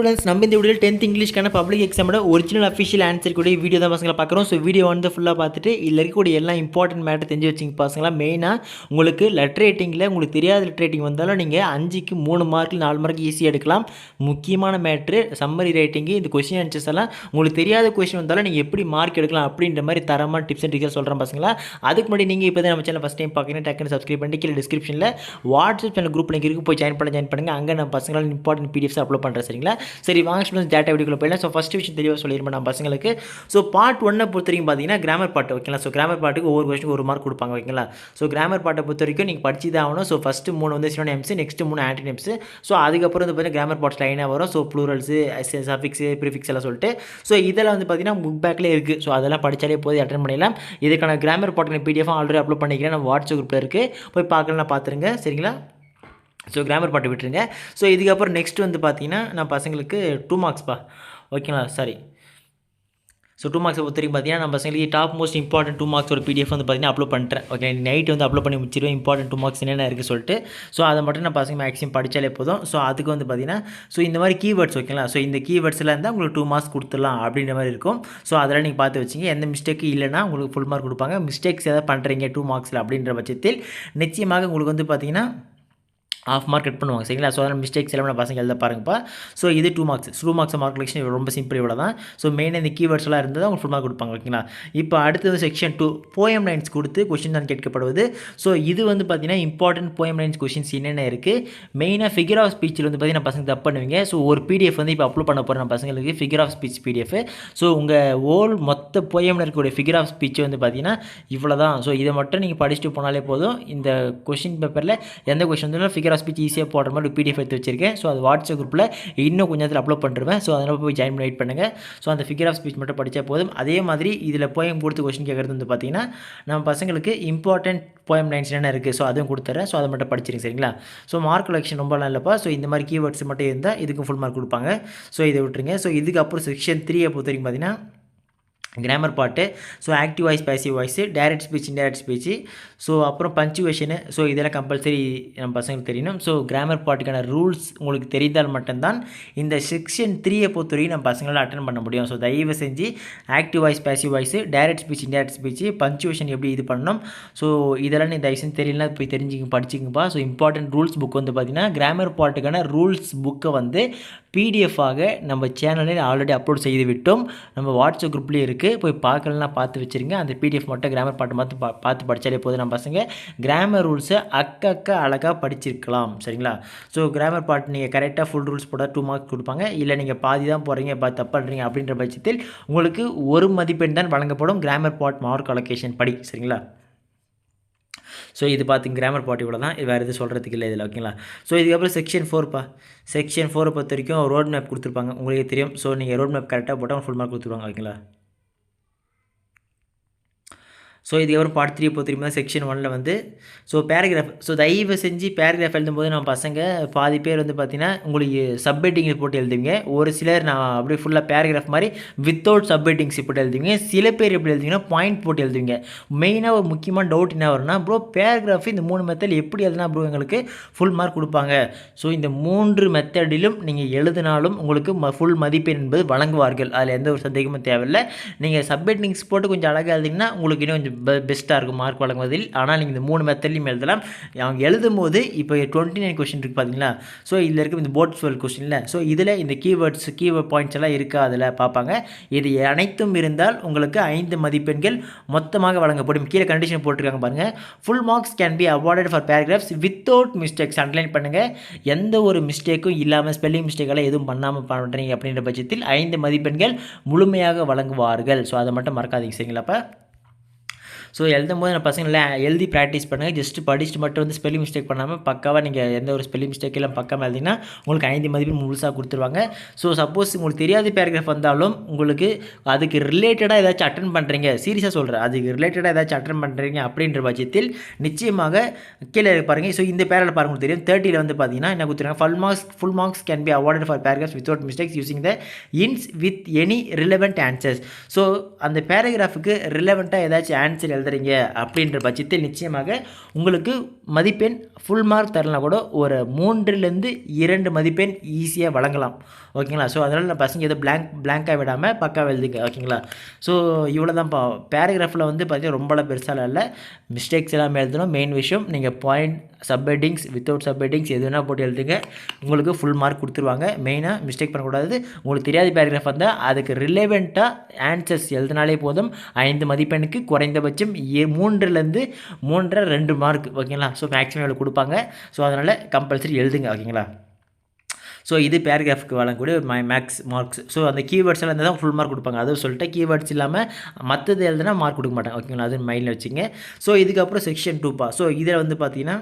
Students நம்ம இந்த video 10th இங்கிலீஷ்க்கான பப்ளிக் எக்ஸாமோட ஒரிஜினல் அஃபிஷியல் ஆன்சர் கூட வீடியோ தான் பசங்களை பார்க்குறோம். ஸோ வீடியோ வந்து ஃபுல்லாக பார்த்துட்டு இதில் இருக்கக்கூடிய எல்லாம் இம்பார்ட்டன்ட் மேட்டர் தெரிஞ்சு வச்சிங்க பசங்களா. மெயினாக உங்களுக்கு லெட்டர் ரைட்டிங்கில் உங்களுக்கு தெரியாத லெட்டர் ரைட்டிங் வந்தாலும் நீங்கள் 5க்கு 3 மார்க்கில் 4 மார்க் ஈஸியாக எடுக்கலாம். முக்கியமான மேட்ரு சம்மரி ரைட்டிங்கு, இந்த கொஸ்டின் ஆன்சர்ஸ் எல்லாம் உங்களுக்கு தெரியாத கொஸ்டின் வந்தாலும் நீங்கள் எப்படி மார்க் எடுக்கலாம் அப்படின்ற மாதிரி தரமான டிப்ஸ் அண்ட் ட்ரிக்ஸ் சொல்கிறேன் பசங்களா. அதுக்கு முன்னாடி நீங்கள் இப்போ தான் நம்ம சேனல் ஃபஸ்ட் டைம் பார்க்குறீங்க, டக்குன்னு சப்ஸ்கிரைப் பண்ணி கீழே டிஸ்கிரிப்ஷனில் வாட்ஸ்அப் சேனல் குரூப் லிங்க் இருக்குது, போய் ஜாயின் பண்ணுங்கள். அங்கே நம்ம பசங்களால் இம்பார்ட்டன்ட் பிடிஎஃப்ஸ் அப்லோட் பண்ணுறேன். சரிங்களா? சரி வாங்க ஸ்டூடெண்ட்ஸ் டேட்டா வீடியோக்குள்ள போயிடலாம். ஸோ ஃபஸ்ட் விஷயம் தெளிவாக சொல்லிடுறேன் நான் பசங்களுக்கு. ஸோ பார்ட் 1 பொறுத்த வரைக்கும் பார்த்தீங்கன்னா கிராமர் பார்ட் ஓகேங்களா. ஸோ கிராமர் பார்ட்டுக்கு ஒவ்வொரு கொஸ்டினுக்கு 1 மார்க் கொடுப்பாங்க ஓகேங்களா. ஸோ கிராமர் பார்ட்டை பொறுத்த வரைக்கும் நீங்கள் படிச்சு தான் ஆகணும். ஸோ ஃபஸ்ட்டு 3 வந்து சினோனிம்ஸ், நெக்ஸ்ட் 3 ஆன்டினிம்ஸ். ஸோ அதுக்கப்புறம் வந்து பார்த்தீங்கன்னா கிராமர் பார்ட்ஸ் லைனாக வரும். ஸோ ப்ளூரல்ஸு, சஃபிக்ஸு, ப்ரிஃபிக்ஸ் எல்லாம் சொல்லிட்டு ஸோ இதெல்லாம் வந்து பார்த்தீங்கன்னா புக் பேக்கில் இருக்குது. ஸோ அதெல்லாம் படித்தாலே போய் அட்டன் பண்ணிடலாம். இதுக்கான கிராமர் பார்ட்டுக்கான பிடிஎஃப் ஆல்ரெடி அப்லோட் பண்ணிக்கிறேன், நம்ம வாட்ஸ்அப் குரூப்பில் இருக்குது, போய் பார்க்கலாம், பார்த்துருங்க. சரிங்களா? ஸோ கிராமர் பார்ட்டு விட்டுருங்க. ஸோ இதுக்கப்புறம் நெக்ஸ்ட் வந்து பார்த்தீங்கன்னா நான் பசங்களுக்கு 2 மார்க்ஸ்ப்பா ஓகேங்களா. சாரி, ஸோ 2 மார்க்ஸ் பொறுத்த வரைக்கும் பார்த்தீங்கன்னா நம்ம பசங்களுக்கு டாப் மோஸ்ட் இம்பார்ட்டன்ட் 2 மார்க்ஸோட பிடிஎஃப் வந்து பார்த்தீங்கன்னா அப்லோட் பண்ணுறேன். ஓகே, நைட் வந்து அப்லோட் பண்ணி முடிச்சிருவேன். இம்பார்ட்டன்ட் 2 மார்க்ஸ் என்னென்ன இருக்குது சொல்லிட்டு. ஸோ அதை மட்டும் நான் பசங்க மேக்ஸிமம் படித்தாலே போதும். ஸோ அதுக்கு வந்து பார்த்தீங்கன்னா ஸோ இந்த மாதிரி கீவேர்ட்ஸ் ஓகேங்களா. ஸோ இந்த கீவேர்ட்ஸில் இருந்தால் உங்களுக்கு 2 மார்க்ஸ் கொடுத்துடலாம் அப்படின்ற மாதிரி இருக்கும். ஸோ அதெல்லாம் நீங்கள் பார்த்து வச்சிங்க. எந்த மிஸ்டேக்கு இல்லைனா உங்களுக்கு ஃபுல் மார்க் கொடுப்பாங்க. மிஸ்டேக்ஸ் எதாவது பண்ணுறீங்க 2 மார்க்ஸில் அப்படின்ற பட்சத்தில் நிச்சயமாக உங்களுக்கு வந்து பார்த்தீங்கன்னா ½ மார்க் கட் பண்ணுவாங்க. சரிங்களா? ஸோ அதனால் மிஸ்டேக்ஸ் எல்லாம் பசங்க எழுத பாருங்கப்பா. ஸோ இது 2 மார்க்ஸ். 2 மார்க்ஸ் மார்க் கலெக்ஷன் ரொம்ப சிம்பிள், இவ்வளோ தான். ஸோ மெயினாக இந்த கீவேர்ட்ஸ் எல்லாம் இருந்தால் அவங்க ஃபுல் மார்க் கொடுப்பாங்க ஓகேங்களா. இப்போ அடுத்தது செக்ஷன் 2 போயம் லைன்ஸ் கொடுத்து கொஸ்டின் தான் கேட்கப்படுவது. ஸோ இது வந்து பார்த்தீங்கன்னா இம்பார்ட்டன்ட் போயம் லைன்ஸ் கொஸ்டின்ஸ் என்னென்ன இருக்குது. மெயினாக ஃபிகர் ஆஃப் ஸ்பீச்சில் வந்து பார்த்தீங்கன்னா பசங்க தப்பு பண்ணுவீங்க. ஸோ ஒரு பிடிஎஃப் வந்து இப்போ அப்லோட் பண்ண போகிறேன் பசங்களுக்கு, figure of speech PDF. So உங்கள் ஓல் மொத்த போயமில் இருக்கக்கூடிய ஃபிகர் ஆஃப் ஸ்பீச் வந்து பார்த்தீங்கன்னா இவ்வளோ தான். ஸோ இதை மட்டும் நீங்கள் படிச்சுட்டு போனாலே போதும். இந்த கொஸ்டின் பேப்பரில் எந்த கொஸ்டின் வந்தாலும் ஃபிகர் ஆஃப் ஸ்பீச் ஈஸியாக போடுற மாதிரி பிடிஎஃப் எடுத்து வச்சிருக்கேன். ஸோ அது வாட்ஸ்அப் குரூப்பில் இன்னும் கொஞ்சம் நேரத்தில் அப்லோட் பண்ணுறேன். ஸோ அதனால் போய் ஜாயின் பண்ணி வெயிட் பண்ணுங்கள். ஸோ அந்த ஃபிகர் ஆஃப் ஸ்பீச் மட்டும் படித்தா போதும். அதே மாதிரி இதில் போயம் கொடுத்து கொஸ்டின் கேட்குறது வந்து பார்த்தீங்கன்னா நம்ம பசங்களுக்கு இம்பார்ட்டன்ட் போயம் லைன்ஸ் என்ன இருக்குது. ஸோ அதுவும் கொடுத்துறேன். ஸோ அதை மட்டும் படிச்சிருங்க. சரிங்களா? ஸோ மார்க் கலெக்ஷன் ரொம்பலாம் இல்லைப்பா. ஸோ இந்த மாதிரி கீவேர்ட்ஸ் மட்டும் இருந்தால் இதுக்கும் ஃபுல் மார்க் கொடுப்பாங்க. ஸோ இதை விட்டுருங்க. ஸோ இதுக்கப்புறம் செக்ஷன் 3 பொறுத்த வரைக்கும் பார்த்தீங்கன்னா grammar part. So active voice, passive voice, direct speech, indirect speech, so அப்புறம் பஞ்சுவேஷனு. ஸோ இதெல்லாம் கம்பல்சரி நம்ம பசங்களுக்கு தெரியணும். ஸோ கிராமர் பார்ட்டுக்கான ரூல்ஸ் உங்களுக்கு தெரிந்தால் மட்டும்தான் இந்த செக்ஷன் 3 பொறுத்த வரைக்கும் நம்ம பசங்களால் அட்டன் பண்ண முடியும். ஸோ தயவு செஞ்சு active voice, passive voice, direct speech, indirect speech, punctuation எப்படி இது பண்ணணும். ஸோ இதெல்லாம் நீ தயவு செஞ்சு தெரியலனா போய் தெரிஞ்சுங்க, படிச்சுங்கப்பா. ஸோ இம்பார்ட்டன்ட் ரூல்ஸ் புக் வந்து பார்த்திங்கன்னா கிராமர் பார்ட்டுக்கான ரூல்ஸ் புக்கை வந்து பிடிஎஃபாக நம்ம சேனலில் ஆல்ரெடி அப்லோட் செய்து விட்டோம். நம்ம வாட்ஸ்அப் குரூப்லேயே இருக்குது, போய் பார்க்கலாம், பார்த்து வச்சுருங்க. அந்த பிடிஎஃப் மட்டும் கிராமர் பார்ட்டு மட்டும் பார்த்து படித்தாலே போதும். நம்ம பசங்க கிராமர் ரூல்ஸை அக்கா அழகாக படிச்சிருக்கலாம். சரிங்களா? ஸோ கிராமர் பார்ட் நீங்கள் கரெக்டாக ஃபுல் ரூல்ஸ் போட்டால் 2 மார்க் கொடுப்பாங்க. இல்லை நீங்கள் பாதி தான் போகிறீங்க, தப்பு பண்ணுறீங்க அப்படின்ற பட்சத்தில் உங்களுக்கு 1 மதிப்பெண் தான் வழங்கப்படும் கிராமர் பார்ட் மார்க் அலோகேஷன் படி. சரிங்களா? ஸோ இது பார்த்து கிராமர் பார்ட் இவ்வளோ தான். வேறு எதுவும் சொல்கிறதுக்கு இல்லை இதில் ஓகேங்களா. ஸோ இதுக்கப்புறம் செக்ஷன் 4 செக்ஷன் 4 பொறுத்த வரைக்கும் ரோட் மேப் கொடுத்துருப்பாங்க, உங்களுக்கு தெரியும். ஸோ நீங்கள் ரோட் மேப் கரெக்டாக போட்டால் ஃபுல் மார்க் கொடுத்துருவாங்க ஓகேங்களா. ஸோ இதுக்கப்புறம் பார்ட் 3 பொறுத்திருந்தா செக்ஷன் 1 வந்து ஸோ பேராகிராஃப். ஸோ தயவு செஞ்சு பேராகிராஃப் எழுதும்போது நம்ம பசங்க பாதி பேர் வந்து பார்த்தீங்கன்னா உங்களுக்கு சப்ஹெட்டிங்ஸ் போட்டு எழுதுவீங்க. ஒரு சிலர் நான் அப்படியே ஃபுல்லாக பேராகிராஃப் மாதிரி வித்தவுட் சப்ஹெட்டிங்ஸ் போட்டு எழுதுவீங்க. சில பேர் எப்படி எழுதுவீங்கன்னா பாயிண்ட் போட்டு எழுதுவீங்க. மெயினாக ஒரு முக்கியமான டவுட் என்ன வரும்னா, ப்ரோ பேராகிராஃப் இந்த 3 மெத்தட் எப்படி எழுதுனா ப்ரோ எங்களுக்கு ஃபுல் மார்க் கொடுப்பாங்க. ஸோ இந்த 3 மெத்தடிலும் நீங்கள் எழுதினாலும் உங்களுக்கு ஃபுல் மதிப்பெண் என்பது வழங்குவார்கள். அதில் எந்த ஒரு சந்தேகமும் தேவையில்லை. நீங்கள் சப்ஹெட்டிங்ஸ் போட்டு கொஞ்சம் அழகாக எழுதிங்கன்னா உங்களுக்கு இன்னும் கொஞ்சம் பெஸ்ட்டாக இருக்கும் மார்க் வழங்குவதில். ஆனால் நீங்கள் இந்த 3 மெத்தட்லையும் எழுதலாம். அவங்க எழுதும் போது இப்போ 29 கொஸ்டின் இருக்குது பார்த்தீங்களா. ஸோ இதில் இருக்க இந்த போர்ட் ஸ்வெல் கொஸ்டினில் ஸோ இதில் இந்த கீவேர்ட்ஸ் பாயிண்ட்ஸ் எல்லாம் இருக்கா அதில் பார்ப்பாங்க. இது அனைத்தும் இருந்தால் உங்களுக்கு 5 மதிப்பெண்கள் மொத்தமாக வழங்கப்படும். கீழே கண்டிஷன் போட்டிருக்காங்க பாருங்கள். Full marks can be awarded for paragraphs without mistakes. Underline பண்ணுங்கள். எந்த ஒரு மிஸ்டேக்கும் இல்லாமல் ஸ்பெல்லிங் மிஸ்டேக்கெல்லாம் எதுவும் பண்ணாமல் பண்ணுறீங்க அப்படின்ற பட்சத்தில் 5 மதிப்பெண்கள் முழுமையாக வழங்குவார்கள். ஸோ அதை மட்டும் மறக்காதீங்க. சரிங்களாப்பா? ஸோ எழுதும் போது நான் பசங்களை எழுதி ப்ராக்டிஸ் பண்ணுங்கள். ஜஸ்ட்டு படிச்சுட்டு மட்டும் வந்து ஸ்பெல்லிங் மிஸ்டேக் பண்ணாமல் பக்காவாக நீங்கள் எந்த ஒரு ஸ்பெல்லிங் மிஸ்டேக் எல்லாம் பக்காமல் எழுதிங்கன்னா உங்களுக்கு 5 மதிப்பெண் முழுசாக கொடுத்துருவாங்க. ஸோ சப்போஸ் உங்களுக்கு தெரியாத பேராகிராஃப் வந்தாலும் உங்களுக்கு அதுக்கு ரிலேட்டடாக ஏதாச்சும் அட்டன் பண்ணுறீங்க, சீரியஸாக சொல்கிறேன், அதுக்கு ரிலேட்டடாக ஏதாச்சும் அட்டன் பண்ணுறீங்க அப்படின்ற பட்சத்தில் நிச்சயமாக கீழே பாருங்கள். ஸோ இந்த பேரில் பாருங்க உங்களுக்கு தெரியும். 30 வந்து பார்த்தீங்கன்னா என்ன கொடுத்துருக்காங்க, full marks can be awarded for paragraphs without mistakes using the hints with any relevant answers. So அந்த பேராகிராஃபுக்கு ரிலவெண்ட்டாக ஏதாச்சும் ஆன்சர் எழுதுறீங்க அப்படின்ற பட்சத்தில் நிச்சயமாக உங்களுக்கு மதிப்பெண் ஃபுல் மார்க் தரலாம் கூட ஒரு 3லேருந்து 2 மதிப்பெண் ஈஸியாக வழங்கலாம். ஓகேங்களா? ஸோ அதனால் நான் பசங்க எதுவும் பிளாங்காக விடாமல் பக்காவாக எழுதுங்க. ஓகேங்களா? ஸோ இவ்வளோ தான்ப்பா. பேராகிராஃபில் வந்து பார்த்தீங்கன்னா ரொம்பலாம் பெருசாலாம் இல்லை, மிஸ்டேக்ஸ் எல்லாமே எழுதணும். மெயின் விஷயம் நீங்கள் பாயிண்ட், சப்ஹெட்டிங்ஸ், வித்தவுட் சப்ஹெட்டிங்ஸ் எது வேணால் போட்டு எழுதுங்க, உங்களுக்கு ஃபுல் மார்க் கொடுத்துருவாங்க. மெயினாக மிஸ்டேக் பண்ணக்கூடாது. உங்களுக்கு தெரியாத பேராகிராஃப் வந்தால் அதுக்கு ரிலேவெண்ட்டாக ஆன்சர்ஸ் எழுதினாலே போதும். 5 மதிப்பெண்ணுக்கு குறைந்தபட்சம் 3லேருந்து 3.5 2 மார்க். ஓகேங்களா? ஸோ மேக்ஸிமம் எவ்வளோ கொடுப்பாங்க. ஸோ அதனால் கம்பல்சரி எழுதுங்க. ஓகேங்களா? ஸோ இது பேராகிராஃப்க்கு வழங்கக்கூடிய மேக்ஸ் மார்க்ஸ். ஸோ அந்த கீவேர்ட்ஸ் எல்லாம் இருந்தால் தான் ஃபுல் மார்க் கொடுப்பாங்க. அதுவும் சொல்லிட்டு கீவேர்ட்ஸ் இல்லாமல் மற்றது எழுதுனா மார்க் கொடுக்க மாட்டாங்க. ஓகேங்களா? அது மைண்டில் வச்சுங்க. ஸோ இதுக்கப்புறம் செக்ஷன் 2பா. ஸோ இதில் வந்து பார்த்தீங்கன்னா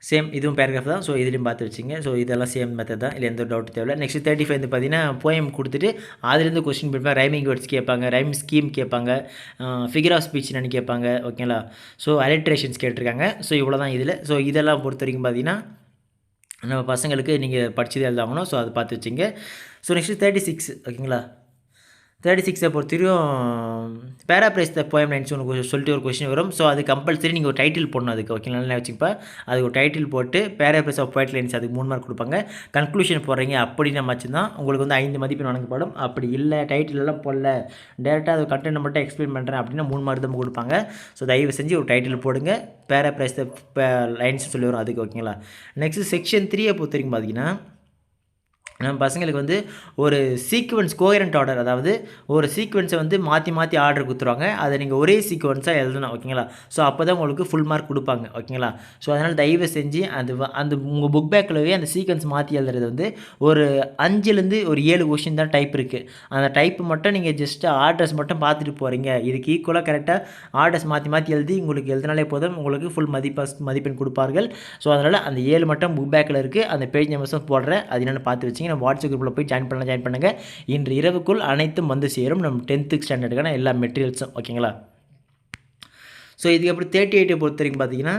சேம் இதுவும் பேராகிராஃப் தான். ஸோ இதுலையும் பார்த்து வச்சுங்க. ஸோ இதெல்லாம் சேம் மெத்தட் தான், இல்லை எந்த டவுட் தேவையில்லை. நெக்ஸ்ட் 35 வந்து பார்த்தீங்கன்னா போயம் கொடுத்துட்டு அதுலேருந்து கொஸ்டின் பேப்பர், ரைமிங் வேர்ட்ஸ் கேட்பாங்க, ரைம் ஸ்கீம் கேட்பாங்க, ஃபிகர் ஆஃப் ஸ்பீச் என்னென்னு கேட்பாங்க. ஓகேங்களா? ஸோ அலிட்ரேஷன்ஸ் கேட்டிருக்காங்க. ஸோ இவ்வளோ தான் இதில். ஸோ இதெல்லாம் பொறுத்த வரைக்கும் பார்த்தீங்கன்னா நம்ம பசங்களுக்கு நீங்கள் படிச்சது எழுதாகணும். ஸோ அதை பார்த்து வச்சுங்க. So next 36. ஓகேங்களா? 36 பொறுத்தவரையும் பேராப்ரைஸ் த போயம் லைன்ஸ் ஒன்று சொல்லிட்டு ஒரு கொஸ்டின் வரும். ஸோ அது கம்பல்சரி நீங்கள் ஒரு டைட்டில் போடணும் அதுக்கு. ஓகேங்களா? நல்லா வச்சுப்பா. அதுக்கு ஒரு டைட்டில் போட்டு பேராப்ரைஸ் ஆஃப் போயட் லைன்ஸ் அதுக்கு 3 மார்க் கொடுப்பாங்க. கன்க்ளூஷன் போடுறீங்க அப்படின்னா மட்டும்தான் உங்களுக்கு வந்து 5 மதிப்பெண் வழங்கப்படும். அப்படி இல்லை டைட்டில் எல்லாம் போடல, டேரெக்டாக அது கண்டென்ட் மட்டும் எக்ஸ்பிளைன் பண்ணுறேன் அப்படின்னா 3 மார்க் தான் கொடுப்பாங்க. ஸோ தயவு செஞ்சு ஒரு டைட்டில் போடுங்க, பேராப்ரைஸ் த லைன்ஸ் சொல்லி வரும் அதுக்கு. ஓகேங்களா? நெக்ஸ்ட் செக்ஷன் 3 பொறுத்த வரைக்கும் பார்த்தீங்கன்னா நம்ம பசங்களுக்கு வந்து ஒரு சீக்வன்ஸ் கோஹரண்ட் ஆர்டர், அதாவது ஒரு சீக்வன்ஸை வந்து மாற்றி மாற்றி ஆர்டர் கொடுத்துருவாங்க. அதை நீங்கள் ஒரே சீக்வன்ஸாக எழுதணும். ஓகேங்களா? ஸோ அப்போ தான் உங்களுக்கு ஃபுல் மார்க் கொடுப்பாங்க. ஓகேங்களா? ஸோ அதனால் தயவு செஞ்சு அந்த உங்கள் புக் பேக்கிலவே அந்த சீக்வன்ஸ் மாற்றி எழுதுறது வந்து ஒரு 5லேருந்து ஒரு 7 கொஷின் தான் டைப் இருக்குது. அந்த டைப்பு மட்டும் நீங்கள் ஜஸ்ட்டு ஆர்டர்ஸ் மட்டும் பார்த்துட்டு போகிறீங்க. இதுக்கு ஈக்குவலாக கரெக்டாக ஆர்டர்ஸ் மாற்றி மாற்றி எழுதி உங்களுக்கு எழுதினாலே போதும், உங்களுக்கு ஃபுல் மதிப்பெண் கொடுப்பார்கள். ஸோ அதனால் அந்த 7 மட்டும் புக் பேக்கில் இருக்குது. அந்த பேஜ் நம்பர்ஸும் போடுறேன், அது என்னென்னு பார்த்து வச்சிங்க. நம்ம வாட்ஸ்அப் குரூப்பில் போய் ஜாயின் பண்ணுங்கள். இன்று இரவுக்குள் அனைத்தும் வந்து சேரும் நம்ம 10th ஸ்டாண்டர்டுக்கான எல்லா மெட்டீரியல்ஸும். ஓகேங்களா? ஸோ இதுக்கப்புறம் 38 பொறுத்த வரைக்கும் பார்த்தீங்கன்னா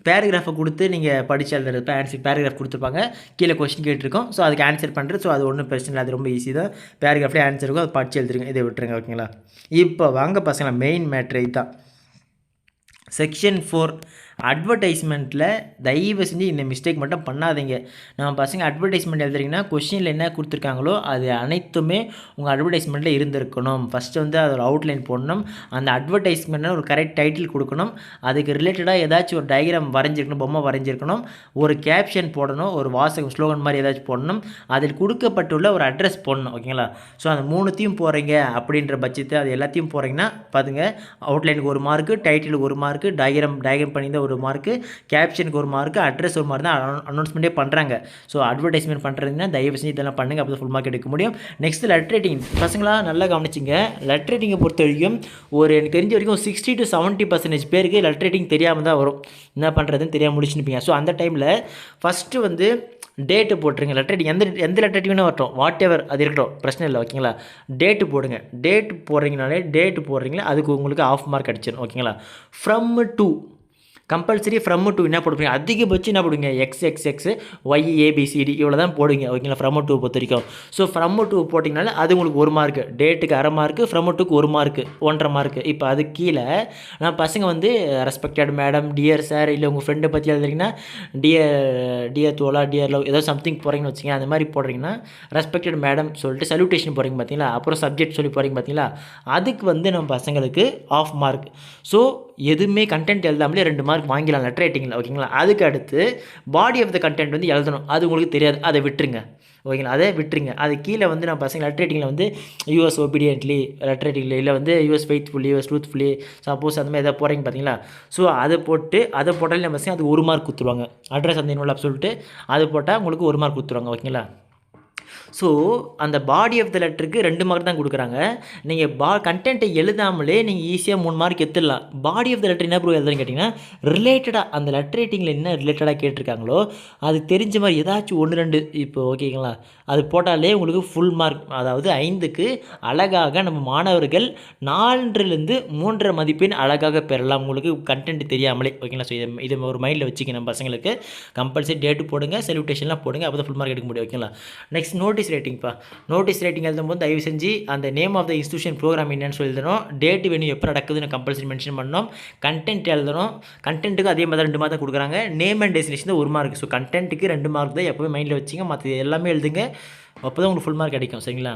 பேராகிராஃபை கொடுத்து நீங்கள் படித்து எழுதுறது ஆன்சர். பேராகிராஃப் கொடுத்துருப்பாங்க, கீழே கொஸ்டின் கேட்டிருக்கோம். ஸோ அதுக்கு ஆன்சர் பண்ணுறது. ஸோ அது ஒன்றும் பிரச்சனை இல்லை, அது ரொம்ப ஈஸி தான். பேராகிராஃப்லேயே ஆன்சர் இருக்கும், அதை படித்து எழுதுருங்க, இதை விட்டுருங்க. ஓகேங்களா? இப்போ வாங்க பசங்களா, மெயின் மேட்ரு இதுதான். செக்ஷன் 4 அட்வர்டைஸ்மெண்ட்டில் தயவு செஞ்சு இந்த மிஸ்டேக் மட்டும் பண்ணாதீங்க. நம்ம பசங்க அட்வர்டைஸ்மெண்ட் எழுதுறீங்கன்னா கொஷினில் என்ன கொடுத்துருக்காங்களோ அது அனைத்துமே உங்கள் அட்வர்டைஸ்மெண்ட்டில் இருந்திருக்கணும். ஃபஸ்ட்டு வந்து அதோட அவுட்லைன் போடணும், அந்த அட்வர்டைஸ்மெண்ட்டில் ஒரு கரெக்ட் டைட்டில் கொடுக்கணும், அதுக்கு ரிலேட்டடாக ஏதாச்சும் ஒரு டயக்ராம் வரைஞ்சிருக்கணும், பொம்மை வரைஞ்சிருக்கணும், ஒரு கேப்ஷன் போடணும், ஒரு வாசகம் ஸ்லோகன் மாதிரி ஏதாச்சும் போடணும், அதில் கொடுக்கப்பட்டுள்ள ஒரு அட்ரஸ் போடணும். ஓகேங்களா? ஸோ அந்த 3த்தையும் போகிறீங்க அப்படின்ற பட்சத்தை அது எல்லாத்தையும் போகிறீங்கன்னா பார்த்துங்க, அவுட்லைனுக்கு 1 மார்க்கு, டைட்டிலுக்கு 1 மார்க்கு, டயக்ராம் பண்ணியிருந்தால் 1 மார்க்கு, கேப்ஷனுக்கு 1 மார்க்கு, அட்ரஸ் 1 மார்க் தான் அனௌன்ஸ்மெண்ட்டே பண்ணுறாங்க. ஸோ அட்வர்டைஸ்மெண்ட் பண்ணுறதுன்னா தயவு செஞ்சு இதெல்லாம் பண்ணுங்கள், அப்போ தான் ஃபுல் மார்க் எடுக்க முடியும். Next letter writing. பசங்களா நல்லா கவனிச்சிங்க. லெட்டர் ரைட்டிங்கை பொறுத்த வரைக்கும் எனக்கு தெரிஞ்ச வரைக்கும் 60 to 70% பேருக்கு லெட்டர் ரைட்டிங் தெரியாமல் தான் வரும். என்ன பண்ணுறதுன்னு தெரியாமல் முடிச்சுருப்பீங்க. ஸோ அந்த டைமில் ஃபஸ்ட்டு வந்து டேட்டு போட்டுருங்க. லெட்டர் ரைட்டிங் எந்த லெட்டர் ரைட்டிங்னா வரட்டும், வாட் எவர் அது இருக்கட்டும், பிரச்சனை இல்லை. ஓகேங்களா? டேட்டு போடுங்க. டேட்டு போடுறீங்கனாலே அதுக்கு உங்களுக்கு ½ மார்க் அடிச்சிடும். ஓகேங்களா? From to compulsory from to என்ன போடுவீங்க, அதிகபட்சம் என்ன போடுவீங்க, XXX YABCD இவ்வளோ தான் போடுவீங்க. ஓகேங்களா? ஃப்ரம் டூ பொறுத்த வரைக்கும். ஸோ ஃப்ரம் டூ போட்டிங்கனால அது உங்களுக்கு 1 மார்க்கு, டேட்டுக்கு ½ மார்க்கு, ஃப்ரம் டூக்கு 1 மார்க்கு, 1.5 மார்க்கு. இப்போ அது கீழே நான் பசங்க வந்து ரெஸ்பெக்டட் மேடம், டியர் சார், இல்லை உங்கள் ஃப்ரெண்டை பற்றி எழுதுறீங்கன்னா டியர் தோலா, டியர் லவ் ஏதோ சம்திங் போகிறீங்கன்னு வச்சுங்க. அந்த மாதிரி போடுறீங்கன்னா ரெஸ்பெக்டட் மேடம் சொல்லிட்டு சல்யூட்டேஷன் போகிறீங்க பார்த்தீங்களா, அப்புறம் சப்ஜெக்ட் சொல்லி போகிறீங்க பார்த்தீங்களா, அதுக்கு வந்து நம்ம பசங்களுக்கு ½ மார்க். ஸோ எதுவுமே கண்டென்ட் எழுதாமலே 2 மார்க் வாங்கிடலாம் லெட்டர் ரைட்டிங்கில். ஓகேங்களா? அதுக்கு அடுத்து பாடி ஆஃப் த கண்டென்ட் வந்து எழுதணும், அது உங்களுக்கு தெரியாது, அதை விட்டுருங்க. ஓகேங்களா? அதை விட்டுருங்க. அது கீழே வந்து நான் பசங்க லெட்டர் ரைட்டிங்கில் வந்து யூஎஸ் ஒபீடியன்ட்லி லெட்டர் ரைட்டிங்கில், இல்லை வந்து US faithfully, US truthfully, suppose அந்த மாதிரி எதாவது போகிறீங்க பார்த்தீங்களா. ஸோ அதை போட்டாலே நம்ம பசங்க அது 1 மார்க் கொடுத்துருவாங்க. அட்ரஸ் அந்த இன்னொரு சொல்லிட்டு அது போட்டால் உங்களுக்கு 1 மார்க் கொடுத்துருவாங்க. ஓகேங்களா? ஸோ அந்த பாடி ஆஃப் த லெட்டருக்கு 2 மார்க் தான் கொடுக்குறாங்க. நீங்கள் கண்டென்ட்டை எழுதாமலே நீங்கள் ஈஸியாக 3 மார்க் எடுத்துடலாம். பாடி ஆஃப் த லெட்டர் என்ன ப்ரூவ் எழுதுன்னு கேட்டிங்கன்னா, ரிலேட்டடாக அந்த லெட்டர் ரைட்டிங்கில் என்ன ரிலேட்டடாக கேட்டிருக்காங்களோ அது தெரிஞ்ச மாதிரி ஏதாச்சும் 1 2 இப்போ ஓகேங்களா, அது போட்டாலே உங்களுக்கு ஃபுல் மார்க். அதாவது 5க்கு அழகாக நம்ம மாணவர்கள் 4லேருந்து 3.5 மதிப்பெண் அழகாக பெறலாம், உங்களுக்கு கண்டென்ட் தெரியாமலே. ஓகேங்களா? ஸோ இதை ஒரு மைண்டில் வச்சுக்க நம்ம பசங்களுக்கு. கம்பல்சரி டேட்டு போடுங்க, சல்யூட்டேஷன்லாம் போடுங்க, அப்போ தான் ஃபுல் மார்க் எடுக்க முடியும். ஓகேங்களா? நெக்ஸ்ட் நோட்டீஸ் நோட்டீஸ் ரேட்டிங்ப்பா. நோட்டீஸ் ரேட்டிங் எழுதும்போது தயவு செஞ்சு அந்த name of the institution program என்னன்னு சொல்லி எழுதணும். டேட் வென்யூ எப்போ நடக்குதுன்னு கம்பல்சரி மென்ஷன் பண்ணணும். கண்டென்ட் எழுதணும். கண்டென்ட்டுக்கு அதே மாதிரி 2 மார்க் தான் கொடுக்குறாங்க. நேம் அண்ட் டெஸ்டினேஷன் தான் 1 மார்க். ஸோ கண்டென்ட்டுக்கு 2 மார்க் தான் எப்போவுமே மைண்டில் வச்சுங்க. மற்ற எல்லாமே எழுதுங்க. அப்போ தான் உங்களுக்கு ஃபுல் மார்க் கிடைக்கும். சரிங்களா?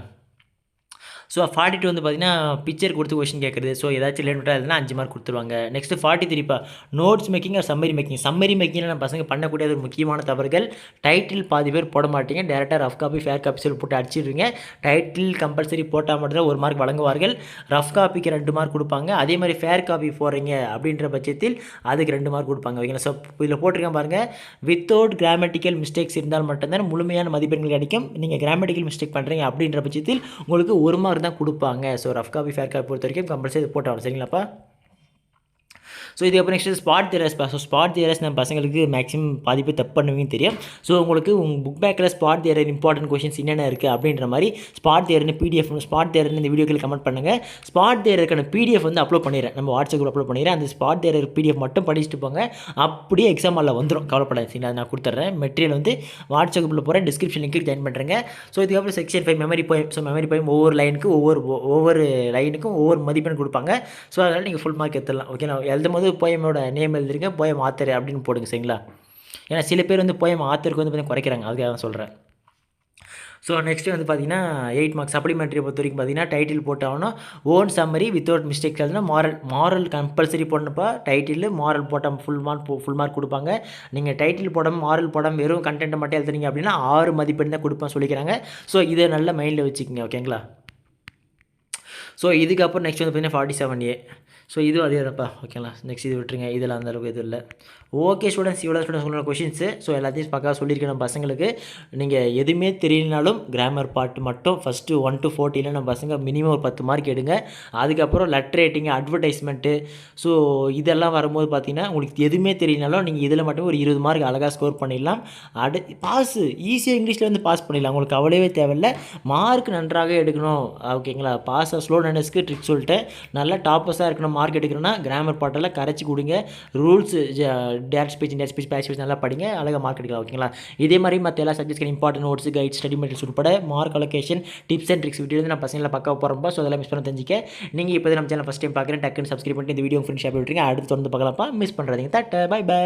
ஸோ 42 வந்து பார்த்தீங்கன்னா பிக்சர் கொடுத்து கொஸ்டின் கேட்குறது. ஸோ ஏதாச்சும் ரிலேட்டடாக எழுதுனா 5 மார்க் கொடுத்துருவாங்க. Next 43 notes making or summary making. Summary மேக்கிங்கில் நம்ம பசங்க பண்ணக்கூடிய ஒரு முக்கியமான தவறுகள், டைட்டில் பாதி பேர் போட மாட்டீங்க. டேரெக்டாக ரஃப் காப்பி ஃபேர் காப்பி சொல்லி போட்டு அடிச்சிடுவீங்க. டைட்டில் கம்பல்சரி போட்டால் மட்டும்தான் 1 மார்க் வழங்குவார்கள். ரஃப் காப்பிக்கு 2 மார்க் கொடுப்பாங்க. அதே மாதிரி ஃபேர் காப்பி போடுறீங்க அப்படின்ற பட்சத்தில் அதுக்கு 2 மார்க் கொடுப்பாங்க. ஓகேங்களா? ஸோ இதில் போட்டிருக்கேன் பாருங்கள், வித்தவுட் கிராமட்டிக்கல் மிஸ்டேக்ஸ் இருந்தால் மட்டும்தான் முழுமையான மதிப்பெண்கள் கிடைக்கும். நீங்கள் கிராமட்டிக்கல் மிஸ்டேக் பண்ணுறீங்க அப்படின்ற பட்சத்தில் உங்களுக்கு 1 மார்க் தான் கொடுப்பாங்க. So rough copy fair copy பொறுத்த வரைக்கும் கம்பல்சரி இது போட்டாலும் சரிங்களாப்பா? ஸோ இதுக்கப்புறம் next spot the errors. So spot the errors நம்ம பசங்களுக்கு மேக்ஸிமம் பாதி பேர் தப்பு பண்ணுவீங்கன்னு தெரியும். ஸோ உங்களுக்கு உங்கள் புக் பேக்கில் ஸ்பாட் தியரர் இம்பார்ட்டன்ட் கொஷின்ஸ் என்னென்ன இருக்குது அப்படின்ற மாதிரி ஸ்பாட் தியர்னு பிடிஎஃப், ஸ்பாட் தியர்னு இந்த வீடியோக்கள் கமெண்ட் பண்ணுங்கள். ஸ்பாட் தியருக்கான பிடிஎஃப் வந்து அப்லோட் பண்ணிடுறேன். நம்ம வாட்ஸ்அப்பில் அப்லோட் பண்ணிடுறேன். அந்த ஸ்பாட் தியரர் பிடிஎஃப் மட்டும் படிச்சுட்டு போங்க. அப்படியே எக்ஸாம் ஹாலில் வந்துடும். கவலைப்படாது. சரிங்களா? நான் கொடுத்துட்றேன். மெட்டீரியல் வந்து வாட்ஸ்அப்பில் போகிறேன். டிஸ்கிரிப்ஷன் லிங்க்கு ஜாயின் பண்ணுறேங்க. ஸோ இதுக்கப்புறம் section 5 memory poem. So memory poem ஒவ்வொரு லைனுக்கும் ஒவ்வொரு மதிப்பெண் கொடுப்பாங்க. ஸோ அதனால் நீங்கள் ஃபுல் மார்க் எடுத்துடலாம். ஓகே, நான் எழுதும் போது போயமோட நேம் எழுதுறீங்க, போயம் ஆத்தர் அப்படின்னு போடுங்க. சரிங்களா? ஏன்னா சில பேர் வந்து போயம் ஆத்தருக்கு வந்து பார்த்தீங்கன்னா குறைக்கிறாங்க. அதுக்காக தான் சொல்கிறேன். ஸோ நெக்ஸ்ட்டு வந்து பார்த்தீங்கன்னா 8 மார்க் சப்ளிமெண்ட்ரி பொறுத்த வரைக்கும் பார்த்தீங்கன்னா டைட்டில் போட்டாலும் ஓன் சம்மரி வித்தவுட் மிஸ்டேக் எழுதுனா மாரல் கம்பல்சரி போடணுப்பா. டைட்டில் மாரல் போட்டால் ஃபுல் மார்க் கொடுப்பாங்க. நீங்கள் டைட்டில் போடாமல் மாரல் போடாமல் வெறும் கண்டென்ட்டை மட்டும் எழுதுறீங்க அப்படின்னா 6 மதிப்பெண் தான் கொடுப்பேன் சொல்லிக்கிறாங்க. ஸோ இதை நல்ல மைண்டில் வச்சுக்கோங்க. ஓகேங்களா? ஸோ இதுக்கப்புறம் நெக்ஸ்ட் வந்து பார்த்தீங்கன்னா 47A. ஸோ இதுவும் அதே தான்ப்பா. ஓகேங்களா? நெக்ஸ்ட் இது விட்டுருங்க. இதில் அந்தளவுக்கு எதுவும் இல்லை. ஓகே ஸ்டூடெண்ட்ஸ், இவ்வளோ ஸ்டூடெண்ட்ஸ் உங்களோட கொஷின்ஸு. ஸோ எல்லாத்தையும் பக்கா சொல்லியிருக்கேன். நம்ம பசங்களுக்கு நீங்கள் எதுவுமே தெரியலனாலும் கிராமர் பார்ட் மட்டும் ஃபஸ்ட்டு 1 to 40 நம்ம பசங்க மினிமம் ஒரு 10 மார்க் எடுங்க. அதுக்கப்புறம் லெட்டர் ரைட்டிங், அட்வர்டைஸ்மெண்ட்டு, ஸோ இதெல்லாம் வரும்போது பார்த்தீங்கன்னா உங்களுக்கு எதுவுமே தெரியலனாலும் நீங்கள் இதில் மட்டும் ஒரு 20 மார்க் அழகாக ஸ்கோர் பண்ணிடலாம். பாஸு ஈஸியாக இங்கிலீஷில் வந்து பாஸ் பண்ணிடலாம். உங்களுக்கு கவலையே தேவையில்லை. மார்க் நன்றாக எடுக்கணும். ஓகேங்களா? பாஸ் ஸ்லோ லேர்னர்ஸ்க்கு ட்ரிக் சொல்லிட்டேன். நல்லா டாப்பர்ஸாக இருக்கணும். மார்க் எடுக்கணும்னா கிராமர் பார்ட்டெல்லாம் கரைச்சி கொடுங்க. ரூல்ஸ், டேட் ஸ்பீச், பேக் ஸ்பீச் நல்லா படிங்க. அழகாக மார்க் எடுக்கலாம். ஓகேங்களா? இதே மாதிரி மற்ற எல்லா சப்ஜெக்ட்ஸ்க்கு important notes, guide, study materials உட்பட mark allocation, tips and tricks video வந்து நான் பசங்களை பக்காவாக போகிறப்பா. ஸோ அதெல்லாம் மிஸ் பண்ண தெரிஞ்சிக்க நீங்கள் இப்போ நம்ம சேனல் ஃபஸ்ட் டைம் பார்க்குறேன், டக்குன்னு சப்ஸ்கிரைப் பண்ணிட்டு இந்த வீடியோ ஃப்ரெண்ட்ஸ் ஷேர் விட்டுருங்க. அடுத்து தொடர்ந்து பார்க்கலாம்ப்பா. மிஸ் பண்ணுறாதீங்க. தட்ட பை பை.